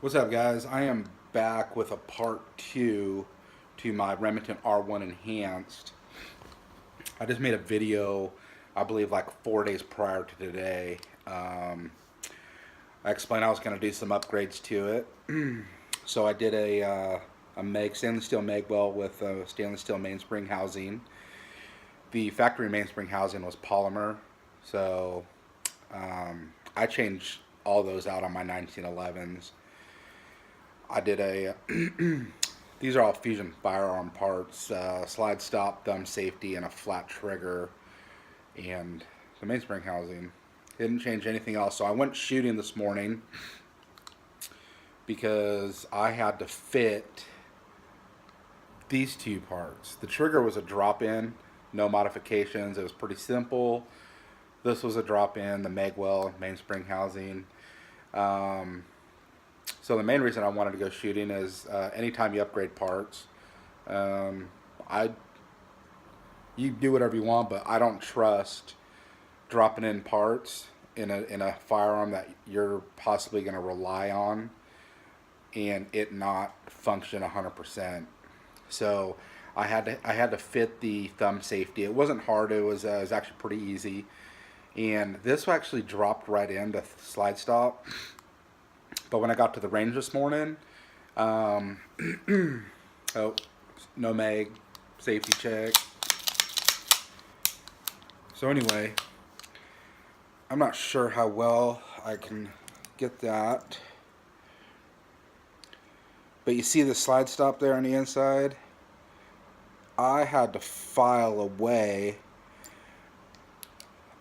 What's up, guys? I am back with a part two to my Remington R1 Enhanced. I just made a video, I believe, like 4 days prior to today. I explained I was going to do some upgrades to it. So I did a stainless steel mag well with a stainless steel mainspring housing. The factory mainspring housing was polymer, so I changed all those out on my 1911s. I did a. These are all Fusion firearm parts: slide stop, thumb safety, and a flat trigger, and the mainspring housing. Didn't change anything else. So I went shooting this morning because I had to fit these two parts. The trigger was a drop-in, no modifications. It was pretty simple. This was a drop-in, the magwell mainspring housing. So the main reason I wanted to go shooting is anytime you upgrade parts, um, I you do whatever you want, but I don't trust dropping in parts in a firearm that you're possibly going to rely on and it not function 100%. So I had to fit the thumb safety. It wasn't hard. It was actually pretty easy, and this actually dropped right into slide stop. But when I got to the range this morning, um, oh, no mag, safety check. So anyway, I'm not sure how well I can get that. But you see the slide stop there on the inside? I had to file away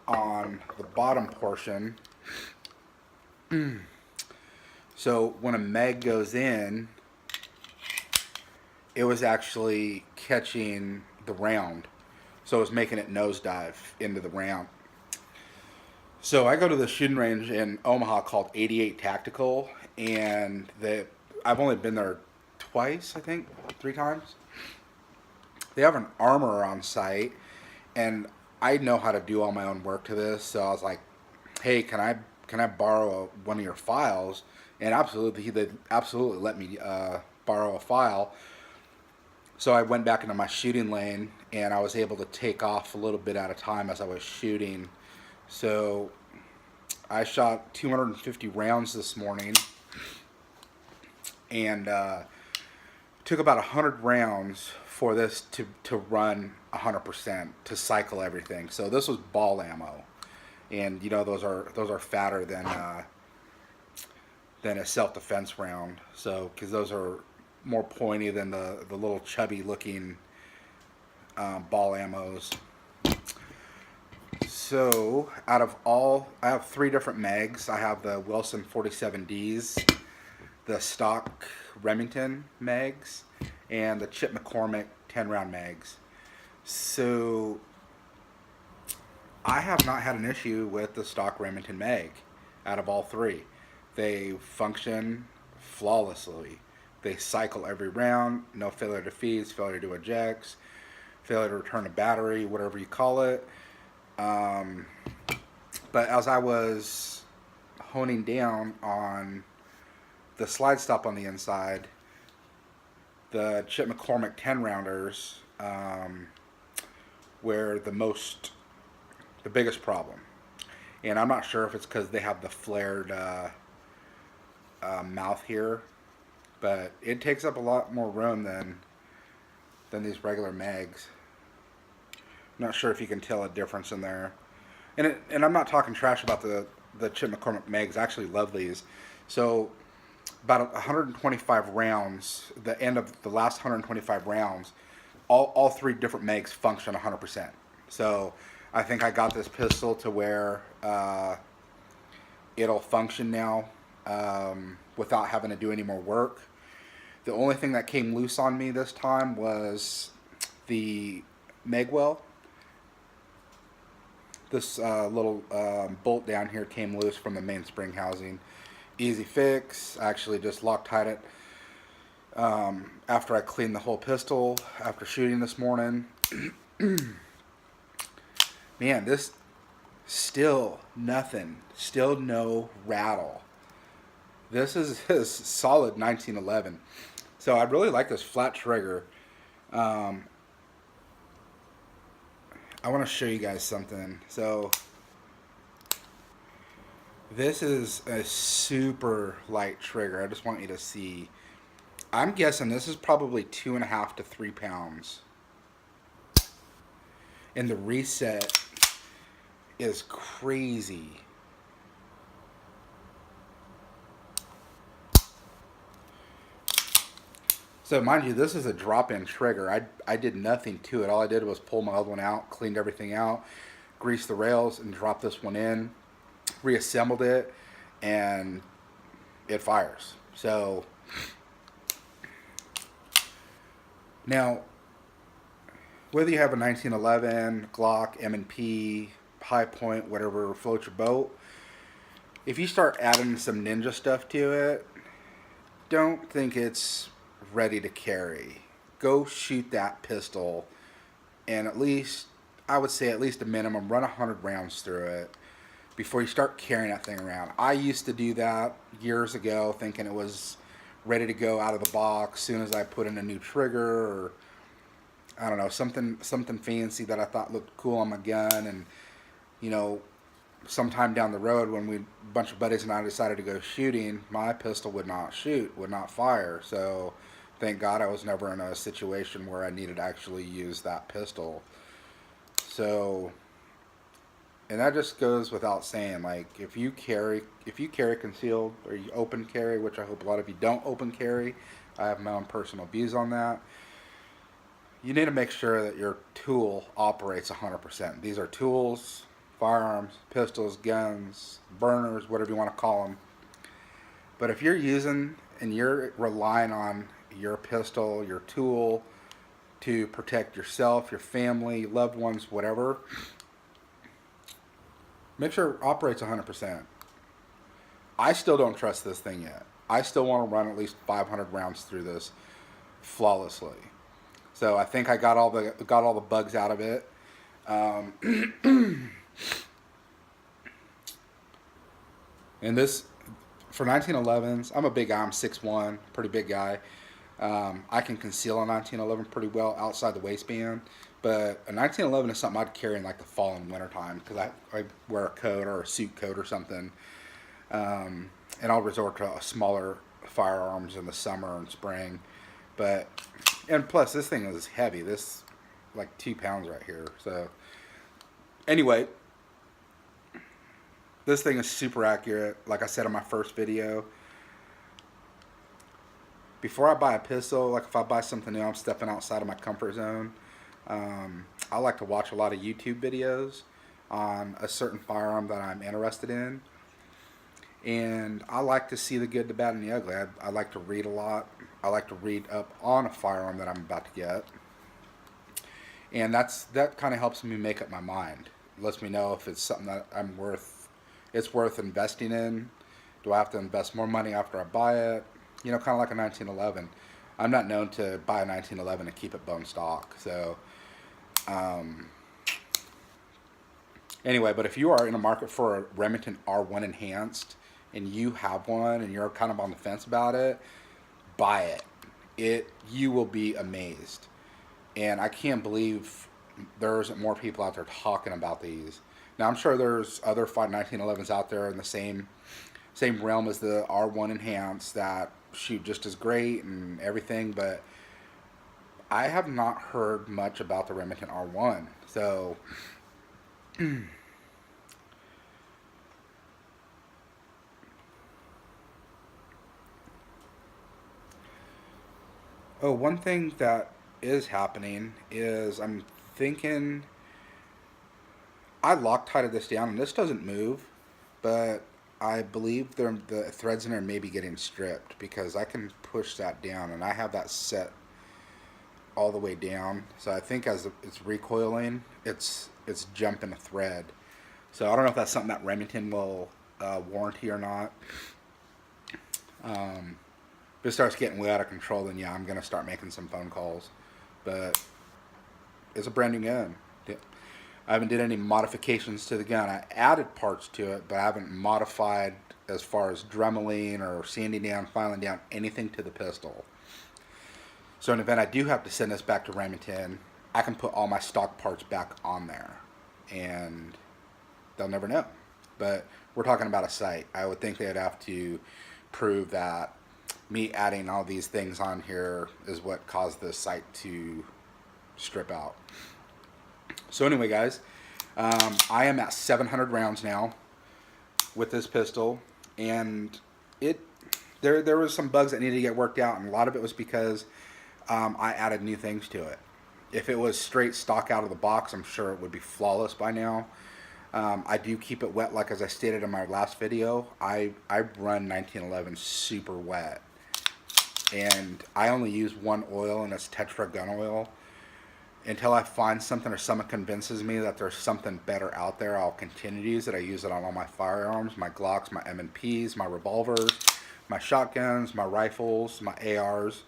on the bottom portion. So when a mag goes in, it was actually catching the round. So it was making it nosedive into the round. So I go to the shooting range in Omaha called 88 Tactical, and I've only been there twice, I think, 3 times. They have an armorer on site, and I know how to do all my own work to this. So I was like, "Hey, can I borrow one of your files?" And they absolutely let me borrow a file. So I went back into my shooting lane, and I was able to take off a little bit at a time as I was shooting. So I shot 250 rounds this morning, and took about 100 rounds for this to run 100%, to cycle everything. So this was ball ammo, and those are fatter than a self-defense round. So because those are more pointy than the little chubby looking ball ammos. So I have 3 different mags. I have the Wilson 47Ds, the stock Remington mags, and the Chip McCormick 10-round mags. So I have not had an issue with the stock Remington mag out of all 3. They function flawlessly. They cycle every round, no failure to feeds, failure to ejects, failure to return a battery, whatever you call it. But as I was honing down on the slide stop on the inside, the Chip McCormick 10 rounders were the biggest problem. And I'm not sure if it's because they have the flared mouth here, but it takes up a lot more room than these regular mags. I'm not sure if you can tell a difference in there. And I'm not talking trash about the Chip McCormick mags. I actually love these. So about 125 rounds, the end of the last 125 rounds, all 3 different mags function 100%. So I think I got this pistol to where it'll function now without having to do any more work. The only thing that came loose on me this time was the magwell. This little bolt down here came loose from the mainspring housing. Easy fix. I actually just Loctite it after I cleaned the whole pistol after shooting this morning. Man, this still nothing. Still no rattle. This is his solid 1911. So I really like this flat trigger. Um, I want to show you guys something. So this is a super light trigger. I just want you to see. I'm guessing this is probably 2.5 to 3 pounds. And the reset is crazy. So mind you, this is a drop-in trigger. I did nothing to it. All I did was pull my other one out, cleaned everything out, greased the rails, and dropped this one in, reassembled it, and it fires. So now, whether you have a 1911, Glock, M&P, High Point, whatever floats your boat, if you start adding some ninja stuff to it, don't think it's ready to carry. Go shoot that pistol, and at least, I would say at least a minimum, run 100 rounds through it before you start carrying that thing around. I used to do that years ago, thinking it was ready to go out of the box as soon as I put in a new trigger, or I don't know, something fancy that I thought looked cool on my gun. And you know, sometime down the road, when a bunch of buddies and I decided to go shooting, my pistol would not shoot, would not fire. So thank God I was never in a situation where I needed to actually use that pistol. So, and that just goes without saying, like, if you carry concealed, or you open carry, which I hope a lot of you don't open carry, I have my own personal views on that, you need to make sure that your tool operates 100%. These are tools, firearms, pistols, guns, burners, whatever you want to call them. But if you're using and you're relying on your pistol, your tool, to protect yourself, your family, loved ones, whatever, make sure it operates 100%. I still don't trust this thing yet. I still want to run at least 500 rounds through this flawlessly. So I think I got all the bugs out of it. And this, for 1911s, I'm a big guy. I'm 6'1", pretty big guy. I can conceal a 1911 pretty well outside the waistband. But a 1911 is something I'd carry in like the fall and winter time, because I wear a coat or a suit coat or something. And I'll resort to smaller firearms in the summer and spring. But, and plus this thing is heavy. This, like 2 pounds right here. So anyway, this thing is super accurate. Like I said in my first video, before I buy a pistol, like if I buy something new, I'm stepping outside of my comfort zone. I like to watch a lot of YouTube videos on a certain firearm that I'm interested in. And I like to see the good, the bad, and the ugly. I like to read a lot. I like to read up on a firearm that I'm about to get. And that kind of helps me make up my mind. It lets me know if it's something that it's worth investing in. Do I have to invest more money after I buy it? You know, kind of like a 1911. I'm not known to buy a 1911 and keep it bone stock. So, anyway, but if you are in the market for a Remington R1 Enhanced and you have one and you're kind of on the fence about it, buy it. You will be amazed. And I can't believe there isn't more people out there talking about these. Now, I'm sure there's other 1911s out there in the same realm as the R1 Enhanced that shoot just as great and everything, but I have not heard much about the Remington R1. So oh, one thing that is happening is I'm thinking, I Loctited this down and this doesn't move, but I believe the threads in there may be getting stripped, because I can push that down and I have that set all the way down. So I think as it's recoiling, it's jumping a thread. So I don't know if that's something that Remington will warranty or not. If it starts getting way out of control, then yeah, I'm going to start making some phone calls. But it's a brand new gun. Yeah. I haven't did any modifications to the gun. I added parts to it, but I haven't modified as far as dremeling or sanding down, filing down, anything to the pistol. So in the event I do have to send this back to Remington, I can put all my stock parts back on there, and they'll never know. But we're talking about a sight. I would think they'd have to prove that me adding all these things on here is what caused the sight to strip out. So anyway, guys, I am at 700 rounds now with this pistol, and there was some bugs that needed to get worked out, and a lot of it was because I added new things to it. If it was straight stock out of the box, I'm sure it would be flawless by now. I do keep it wet, like as I stated in my last video. I run 1911 super wet, and I only use one oil, and it's Tetra gun oil. Until I find something or someone convinces me that there's something better out there, I'll continue to use it. I use it on all my firearms, my Glocks, my M&Ps, my revolvers, my shotguns, my rifles, my ARs.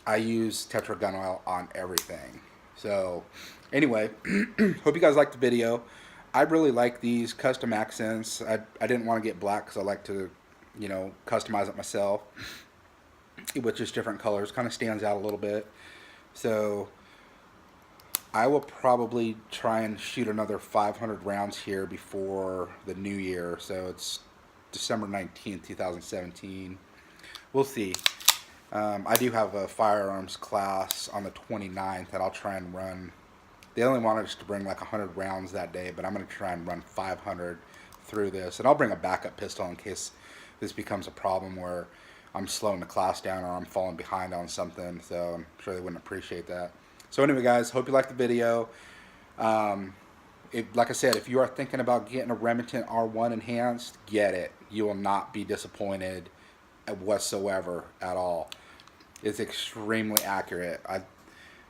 I use Tetra gun oil on everything. So anyway, hope you guys liked the video. I really like these custom accents. I didn't want to get black because I like to, customize it myself with just different colors. Kind of stands out a little bit. So I will probably try and shoot another 500 rounds here before the new year. So it's December 19th, 2017. We'll see. I do have a firearms class on the 29th that I'll try and run. They only wanted us to bring like 100 rounds that day, but I'm going to try and run 500 through this. And I'll bring a backup pistol in case this becomes a problem where I'm slowing the class down or I'm falling behind on something. So I'm sure they wouldn't appreciate that. So anyway, guys, hope you liked the video. Like I said, if you are thinking about getting a Remington R1 Enhanced, get it. You will not be disappointed whatsoever at all. It's extremely accurate.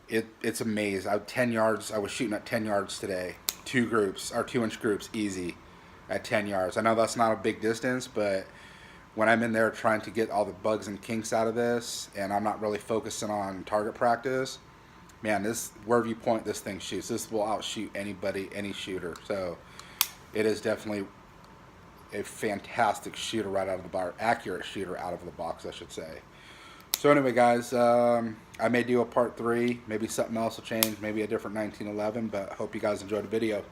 It's amazing. 10 yards. I was shooting at 10 yards today. 2-inch groups, easy at 10 yards. I know that's not a big distance, but when I'm in there trying to get all the bugs and kinks out of this, and I'm not really focusing on target practice, man, wherever you point this thing shoots, this will outshoot anybody, any shooter. So it is definitely a fantastic shooter right out of the box, accurate shooter out of the box, I should say. So anyway, guys, I may do a part 3. Maybe something else will change, maybe a different 1911, but hope you guys enjoyed the video.